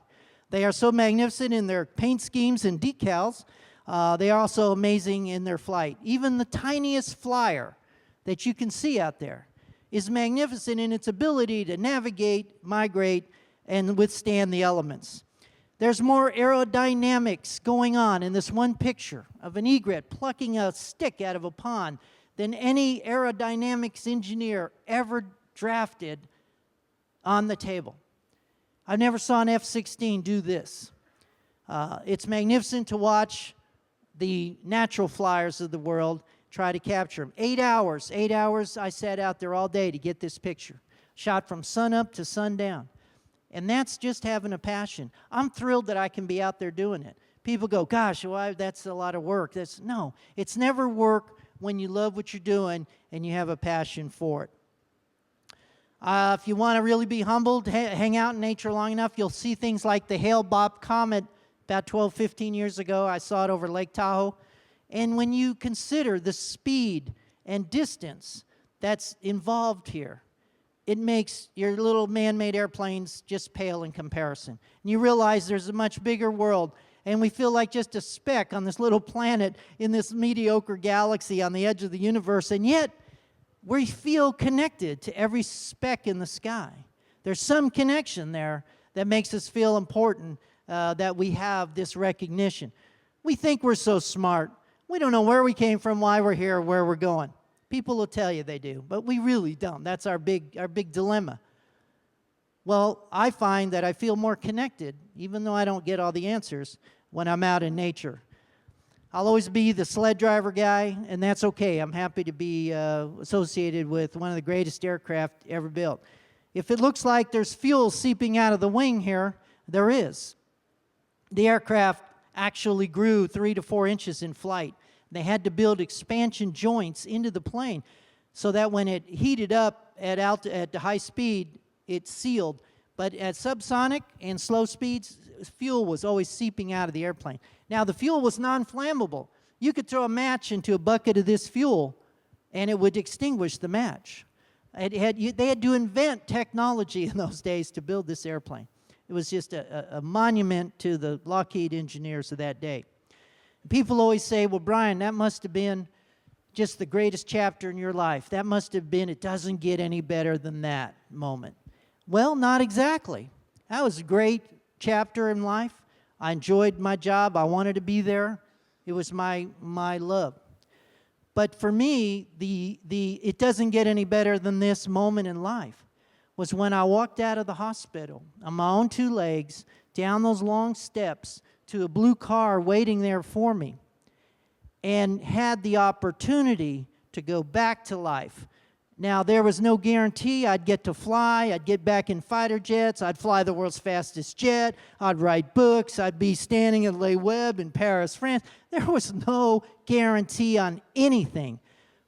They are so magnificent in their paint schemes and decals. They are also amazing in their flight. Even the tiniest flyer that you can see out there is magnificent in its ability to navigate, migrate, and withstand the elements. There's more aerodynamics going on in this one picture of an egret plucking a stick out of a pond than any aerodynamics engineer ever drafted on the table. I never saw an F-16 do this. It's magnificent to watch the natural flyers of the world try to capture them. 8 hours I sat out there all day to get this picture. Shot from sunup to sundown. And that's just having a passion. I'm thrilled that I can be out there doing it. People go, gosh, well, that's a lot of work. No, it's never work when you love what you're doing and you have a passion for it. If you want to really be humbled, hang out in nature long enough, you'll see things like the Hale-Bopp comet about 12, 15 years ago. I saw it over Lake Tahoe. And when you consider the speed and distance that's involved here, it makes your little man-made airplanes just pale in comparison. And you realize there's a much bigger world, and we feel like just a speck on this little planet in this mediocre galaxy on the edge of the universe, and yet we feel connected to every speck in the sky. There's some connection there that makes us feel important, that we have this recognition. We think we're so smart. We don't know where we came from, why we're here, or where we're going. People will tell you they do, but we really don't. That's our big dilemma. Well, I find that I feel more connected, even though I don't get all the answers, when I'm out in nature. I'll always be the sled driver guy, and that's okay. I'm happy to be associated with one of the greatest aircraft ever built. If it looks like there's fuel seeping out of the wing here, there is. The aircraft actually grew 3 to 4 inches in flight. They had to build expansion joints into the plane so that when it heated up at the high speed, it sealed. But at subsonic and slow speeds, fuel was always seeping out of the airplane. Now, the fuel was non-flammable. You could throw a match into a bucket of this fuel, and it would extinguish the match. They had to invent technology in those days to build this airplane. It was just a monument to the Lockheed engineers of that day. People always say, well, Brian, that must have been just the greatest chapter in your life. That must have been, it doesn't get any better than that moment. Well, not exactly. That was a great chapter in life. I enjoyed my job. I wanted to be there. It was my love. But for me, it doesn't get any better than this moment in life was when I walked out of the hospital on my own 2 legs, down those long steps, to a blue car waiting there for me, and had the opportunity to go back to life. Now, there was no guarantee I'd get to fly, I'd get back in fighter jets, I'd fly the world's fastest jet, I'd write books, I'd be standing at LeWeb in Paris, France. There was no guarantee on anything,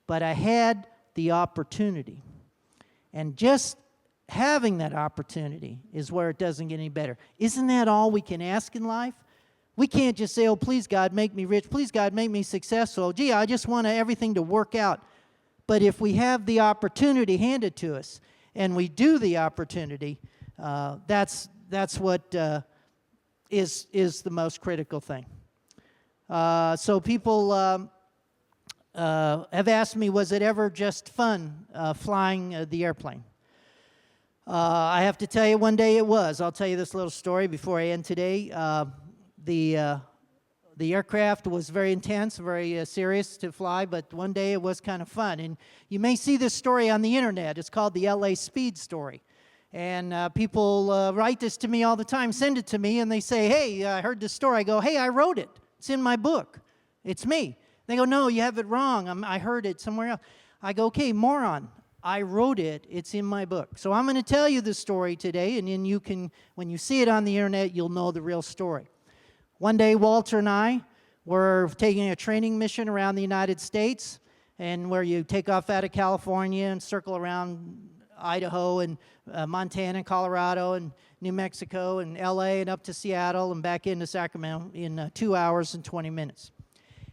but I had the opportunity. And just having that opportunity is where it doesn't get any better. Isn't that all we can ask in life? We can't just say, oh, please, God, make me rich. Please, God, make me successful. Gee, I just want everything to work out. But if we have the opportunity handed to us and we do the opportunity, that's what is the most critical thing. So people have asked me, was it ever just fun flying the airplane? I have to tell you, one day it was. I'll tell you this little story before I end today. The aircraft was very intense, very serious to fly, but one day it was kind of fun. And you may see this story on the internet. It's called the LA Speed story. And people write this to me all the time, send it to me, and they say, hey, I heard this story. I go, hey, I wrote it. It's in my book. It's me. They go, no, you have it wrong. I heard it somewhere else. I go, okay, moron. I wrote it. It's in my book. So I'm going to tell you this story today, and then you can, when you see it on the internet, you'll know the real story. One day, Walter and I were taking a training mission around the United States, and where you take off out of California and circle around Idaho and Montana and Colorado and New Mexico and LA and up to Seattle and back into Sacramento in 2 hours and 20 minutes.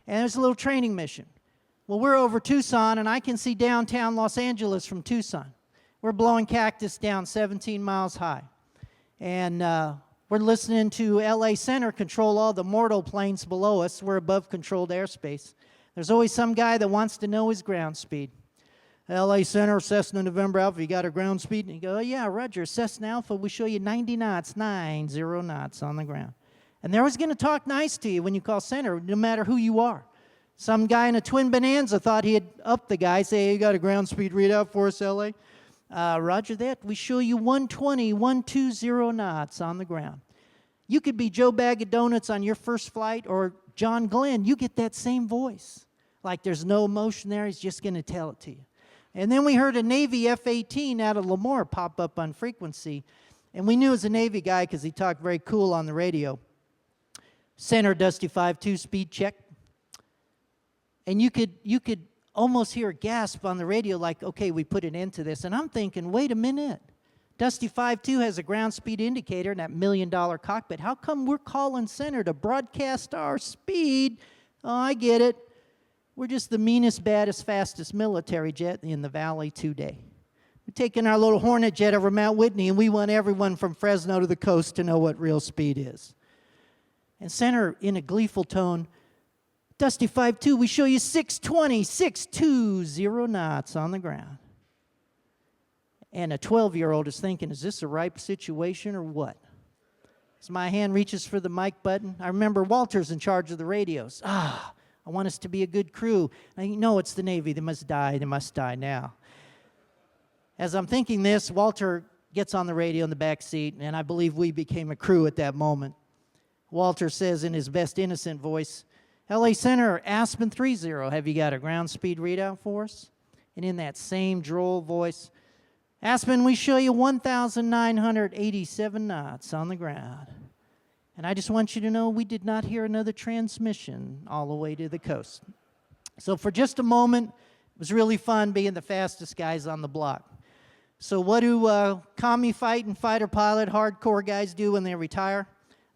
And it was a little training mission. Well, we're over Tucson, and I can see downtown Los Angeles from Tucson. We're blowing cactus down 17 miles high. And we're listening to LA Center control all the mortal planes below us. We're above controlled airspace. There's always some guy that wants to know his ground speed. LA Center, Cessna November Alpha, you got a ground speed? And you go, oh, yeah, Roger, Cessna Alpha, we show you 90 knots, 90 knots on the ground. And they're always going to talk nice to you when you call center, no matter who you are. Some guy in a twin Bonanza thought he had upped the guy, say, hey, you got a ground speed readout for us, LA? Roger that. We show you 120 knots on the ground. You could be Joe Bag of Donuts on your first flight or John Glenn. You get that same voice. Like there's no emotion there. He's just going to tell it to you. And then we heard a Navy F-18 out of Lemoore pop up on frequency. And we knew it was a Navy guy because he talked very cool on the radio. Center Dusty 5-2 speed check. And you could almost hear a gasp on the radio like, okay, we put an end to this. And I'm thinking, wait a minute. Dusty 5-2 has a ground speed indicator in that $1 million cockpit. How come we're calling center to broadcast our speed? Oh, I get it. We're just the meanest, baddest, fastest military jet in the valley today. We've taken our little Hornet jet over Mount Whitney, and we want everyone from Fresno to the coast to know what real speed is. And Senator, in a gleeful tone, Dusty 5-2, we show you 620, 620 knots on the ground. And a 12-year-old is thinking, is this a ripe situation or what? As my hand reaches for the mic button, I remember Walter's in charge of the radios. I want us to be a good crew. I know it's the Navy. They must die now. As I'm thinking this, Walter gets on the radio in the back seat, and I believe we became a crew at that moment. Walter says in his best innocent voice, LA Center, Aspen 30, have you got a ground speed readout for us? And in that same droll voice, Aspen, we show you 1,987 knots on the ground. And I just want you to know we did not hear another transmission all the way to the coast. So for just a moment, it was really fun being the fastest guys on the block. So what do commie fight and fighter pilot hardcore guys do when they retire?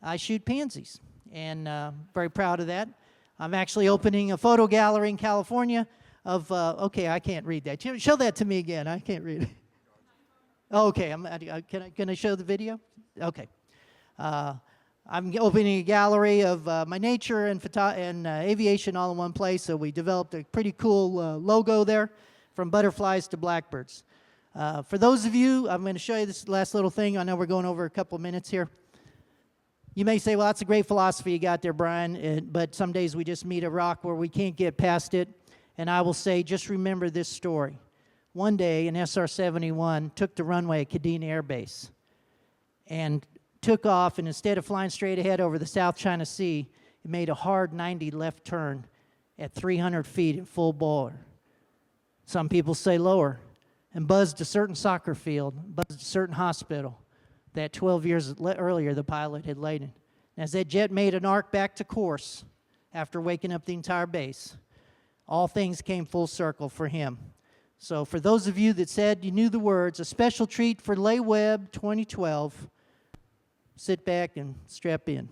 I shoot pansies, and very proud of that. I'm actually opening a photo gallery in California of, okay, I can't read that. Show that to me again. I can't read it. Okay, can I show the video? Okay. I'm opening a gallery of my nature and aviation all in one place, so we developed a pretty cool logo there, from butterflies to blackbirds. For those of you, I'm going to show you this last little thing. I know we're going over a couple minutes here. You may say, well, that's a great philosophy you got there, Brian, but some days we just meet a rock where we can't get past it. And I will say, just remember this story. One day, an SR-71 took the runway at Kadena Air Base and took off, and instead of flying straight ahead over the South China Sea, it made a hard 90 left turn at 300 feet in full bore. Some people say lower, and buzzed a certain soccer field, buzzed a certain hospital that 12 years earlier the pilot had laid in. As that jet made an arc back to course after waking up the entire base, all things came full circle for him. So for those of you that said you knew the words, a special treat for LeWeb 2012, sit back and strap in.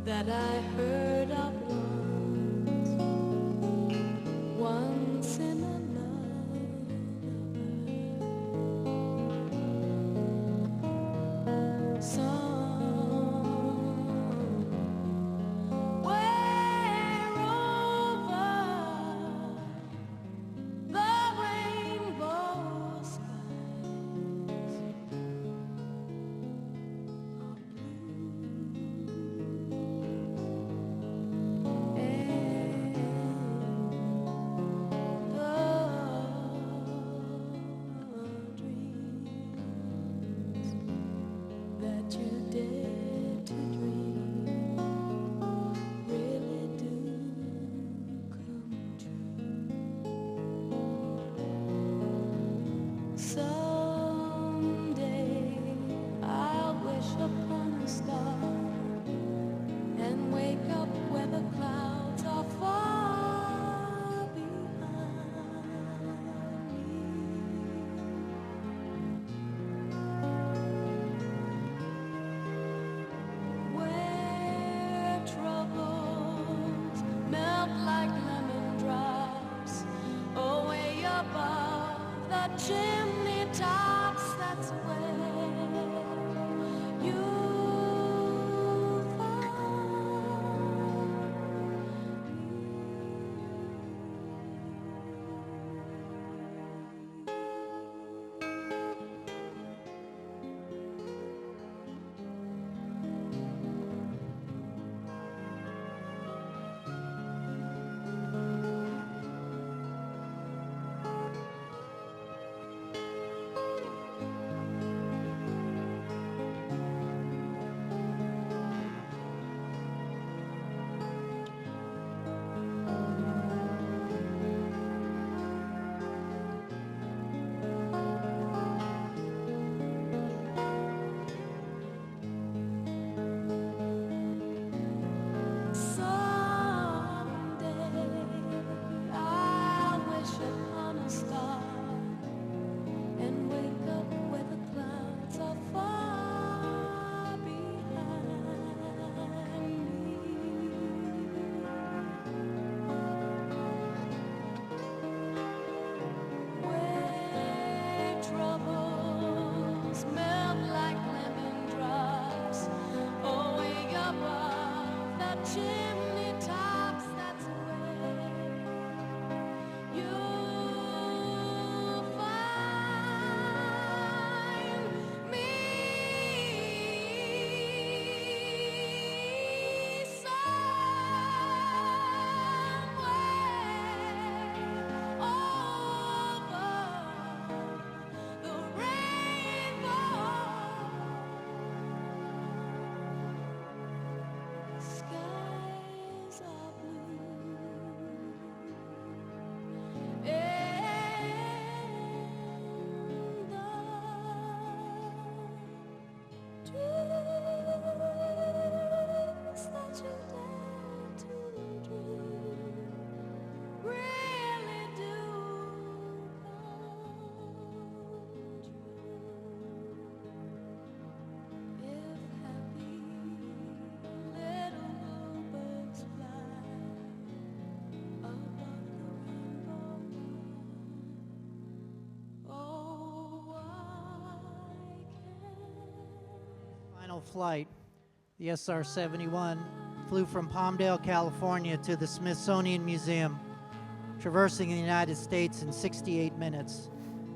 That I heard of once in a lullaby, somewhere over the rainbow skies are blue. final flight, the SR-71 flew from Palmdale, California to the Smithsonian Museum, traversing the United States in 68 minutes,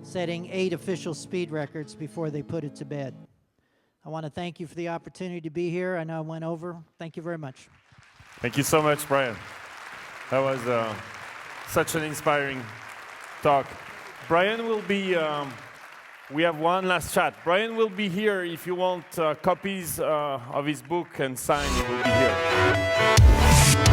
setting 8 official speed records before they put it to bed. I want to thank you for the opportunity to be here. I know I went over. Thank you very much. Thank you so much, Brian. That was such an inspiring talk. Brian will be, we have one last chat. Brian will be here if you want copies of his book and sign, he will be here.